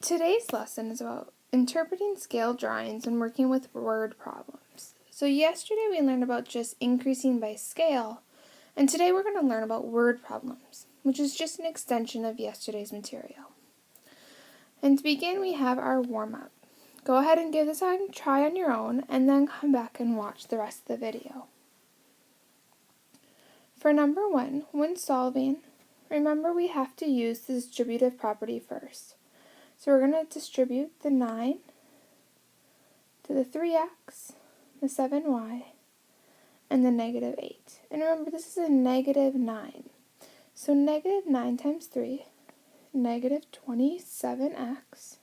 Today's lesson is about interpreting scale drawings and working with word problems. So yesterday we learned about just increasing by scale, and today we're going to learn about word problems, which is just an extension of yesterday's material. And to begin, we have our warm-up. Go ahead and give this a try on your own, and then come back and watch the rest of the video. For number 1, when solving, remember we have to use the distributive property first. So we're going to distribute the 9 to the 3x, the 7y, and the negative 8. And remember, this is a negative 9. So negative 9 times 3, negative 27x,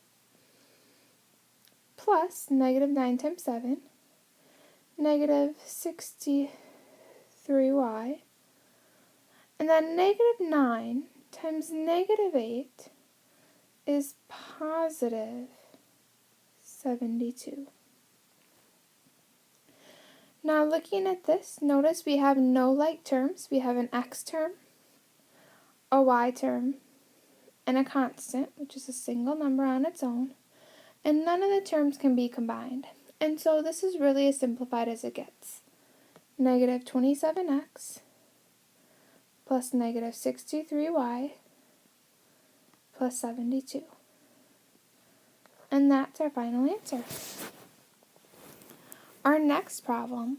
plus negative 9 times 7, negative 63y, and then negative 9 times negative 8 is positive 72. Now looking at this, notice we have no like terms. We have an x term, a y term, and a constant, which is a single number on its own, and none of the terms can be combined. And so this is really as simplified as it gets. Negative 27x plus negative 63y plus 72. And that's our final answer. Our next problem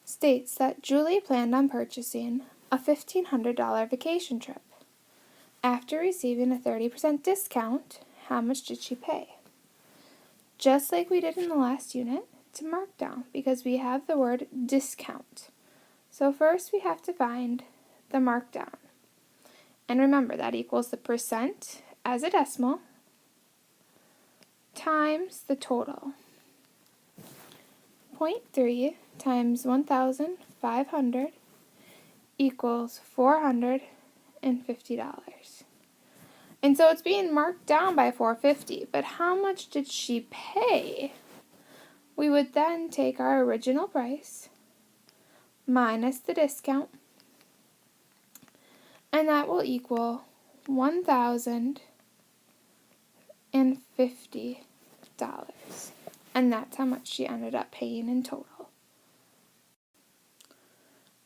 states that Julie planned on purchasing a $1,500 vacation trip. After receiving a 30% discount, how much did she pay? Just like we did in the last unit, it's a markdown because we have the word discount. So first we have to find the markdown. And remember, that equals the percent as a decimal times the total. 0.3 times 1,500 equals $450. And so it's being marked down by $450, but how much did she pay? We would then take our original price minus the discount, and that will equal $1,050. And that's how much she ended up paying in total.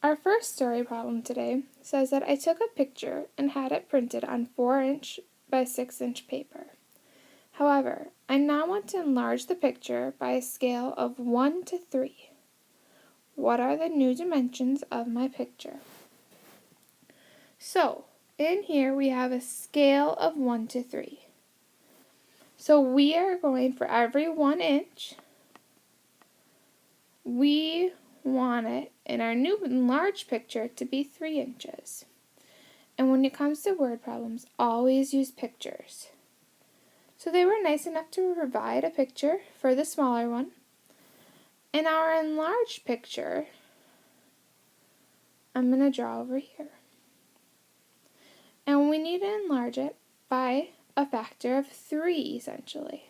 Our first story problem today says that I took a picture and had it printed on 4-inch by 6-inch paper. However, I now want to enlarge the picture by a scale of 1 to 3. What are the new dimensions of my picture? So, in here we have a scale of 1 to 3. So we are going for every 1 inch, we want it in our new enlarged picture to be 3 inches. And when it comes to word problems, always use pictures. So they were nice enough to provide a picture for the smaller one. In our enlarged picture, I'm going to draw over here. And we need to enlarge it by a factor of 3, essentially.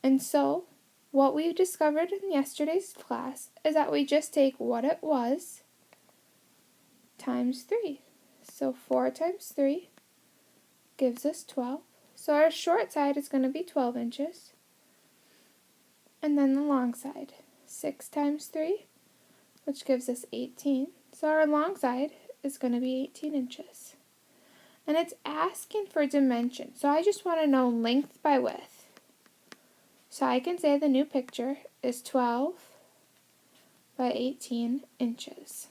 And so, what we discovered in yesterday's class is that we just take what it was times 3. So 4 times 3 gives us 12. So our short side is going to be 12 inches. And then the long side, 6 times 3, which gives us 18. So our long side is going to be 18 inches. And it's asking for dimension. So I just want to know length by width. So I can say the new picture is 12 by 18 inches.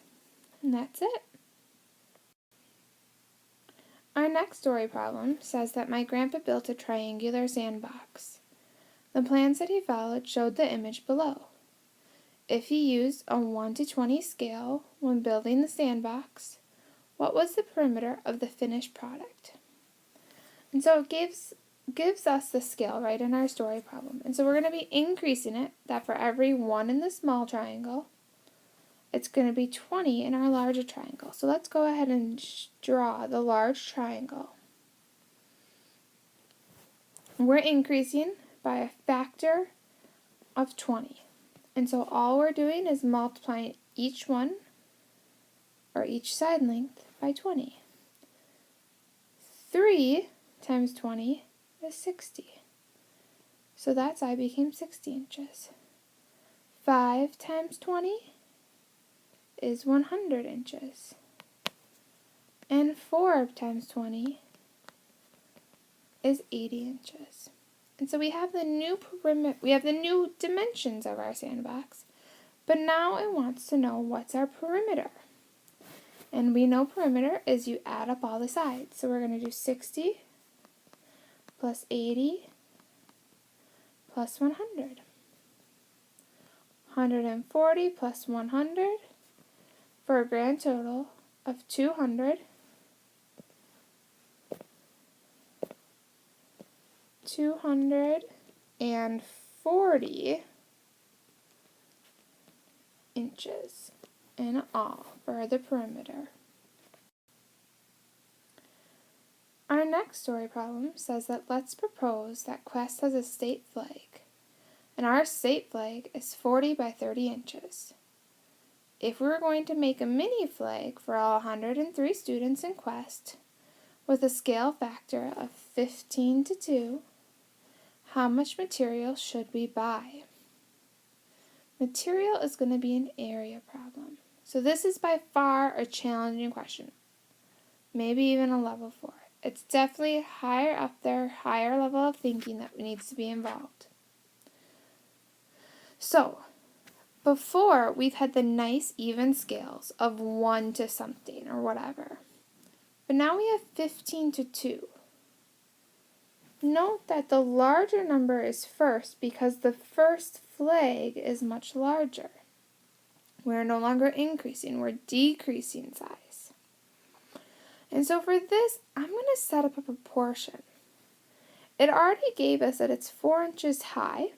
And that's it. Our next story problem says that my grandpa built a triangular sandbox. The plans that he followed showed the image below. If he used a 1 to 20 scale when building the sandbox, what was the perimeter of the finished product? And so it gives us the scale right in our story problem. And so we're going to be increasing it, that for every 1 in the small triangle, it's going to be 20 in our larger triangle. So let's go ahead and draw the large triangle. We're increasing by a factor of 20. And so all we're doing is multiplying each one, or each side length, by 20. 3 times 20 is 60. So that side became 60 inches. 5 times 20 is 100 inches. And 4 times 20 is 80 inches. And so we have the new dimensions of our sandbox. But now it wants to know what's our perimeter. And we know perimeter is you add up all the sides. So we're going to do 60 plus 80 plus 100. 140 plus 100 for a grand total of 200. 240 inches in all for the perimeter. Our next story problem says that let's propose that Quest has a state flag, and our state flag is 40 by 30 inches. If we were going to make a mini flag for all 103 students in Quest with a scale factor of 15 to 2, how much material should we buy? Material is going to be an area problem. So this is by far a challenging question. Maybe even a level 4. It's definitely higher up there, higher level of thinking that needs to be involved. So, before we've had the nice even scales of 1 to something or whatever. But now we have 15 to 2. Note that the larger number is first because the first flag is much larger. We're no longer increasing, we're decreasing size. And so for this, I'm going to set up a proportion. It already gave us that it's 4 inches high.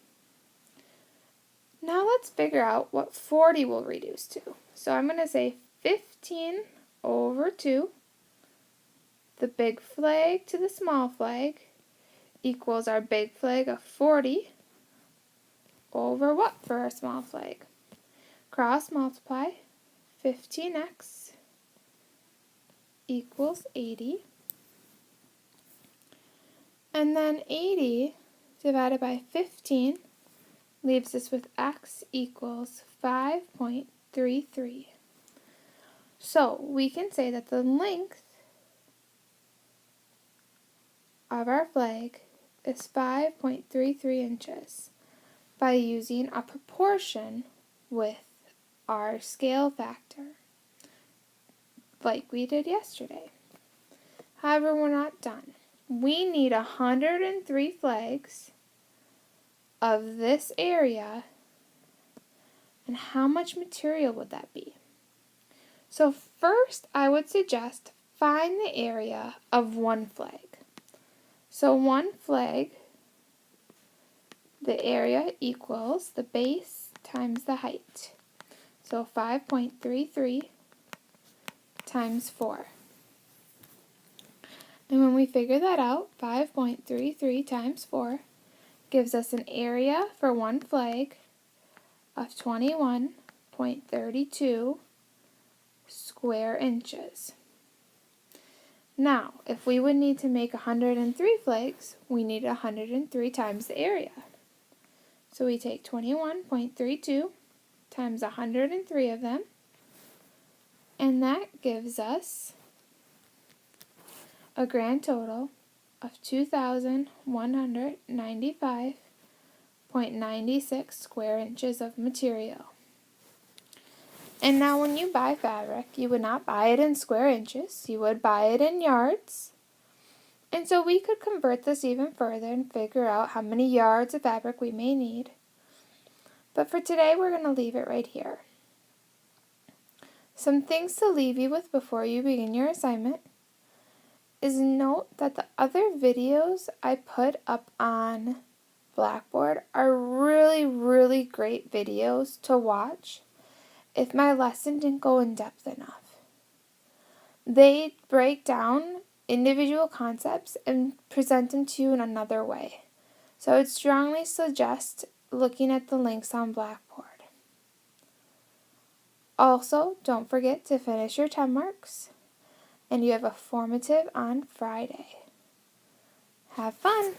Now let's figure out what 40 will reduce to. So I'm going to say 15 over 2, the big flag to the small flag, equals our big flag of 40 over what for our small flag? Cross multiply, 15x equals 80. And then 80 divided by 15 leaves us with x equals 5.33. So we can say that the length of our flag is 5.33 inches by using a proportion with our scale factor, like we did yesterday. However, we're not done. We need 103 flags of this area, and how much material would that be? So first, I would suggest find the area of one flag. So one flag, the area equals the base times the height. So 5.33 times 4. And when we figure that out, 5.33 times 4 gives us an area for one flag of 21.32 square inches. Now, if we would need to make 103 flags, we need 103 times the area. So we take 21.32 times 103 of them, and that gives us a grand total of 2,195.96 square inches of material. And now when you buy fabric, you would not buy it in square inches, you would buy it in yards. And so we could convert this even further and figure out how many yards of fabric we may need. But for today, we're going to leave it right here. Some things to leave you with before you begin your assignment is note that the other videos I put up on Blackboard are really, really great videos to watch if my lesson didn't go in depth enough. They break down individual concepts and present them to you in another way. So I would strongly suggest looking at the links on Blackboard. Also, don't forget to finish your 10 marks, and you have a formative on Friday. Have fun!